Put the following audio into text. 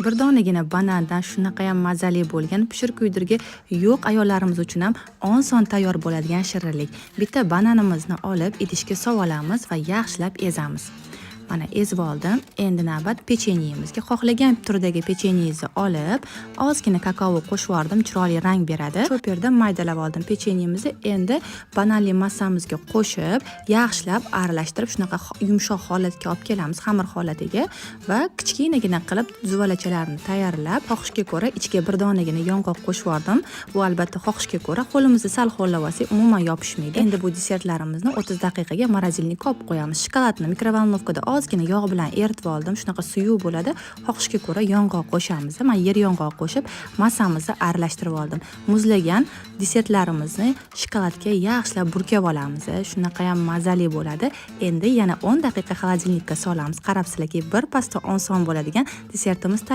Bir donagina banandan shunaqa ham mazali bo'lgan pishir kuydirgi yo'q ayollarimiz uchun ham oson tayyor bo'ladigan shirinlik. Bitta bananimizni olib idishga solib olamiz va yaxshilab ezamiz. Mana ezib oldim. Endi navbat pechenyemizga. Xohlagan turdagi pechenyengizni olib, ozgina kakao qo'shib yubordim, chiroyli rang beradi. Choperda maydalab oldim pechenyemizni. Endi bananli massamizga qo'shib, yaxshilab aralashtirib, shunaqa yumshoq holatga olib kelamiz, xamir holatiga va kichkinagina qilib zuvalachalarni tayyorlab, xohishga ko'ra ichiga bir donagina yong'oq qo'shib yubordim. Bu albatta xohishga ko'ra, qo'limizni sal ho'llab olsak, umuman yopishmaydi. Endi bu desertlarimizni 30 daqiqaga morozilnikka olib qo'yamiz. Shokoladni mikrovolnovkada ozgina yog' bilan eritib oldim. Shunaqa suyuq bo'ladi. Xohishga ko'ra yong'oq qo'shamiz. Men yer yong'oq qo'shib massamizni aralashtirib oldim. Muzlagan desertlarimizni shokoladga yaxshilab burkab olamiz. Shunaqa ham mazali bo'ladi. Endi yana 10 daqiqa xolodilnikka solamiz. Qarabsizlarki, bir pasda oson bo'ladigan desertimiz tayyor.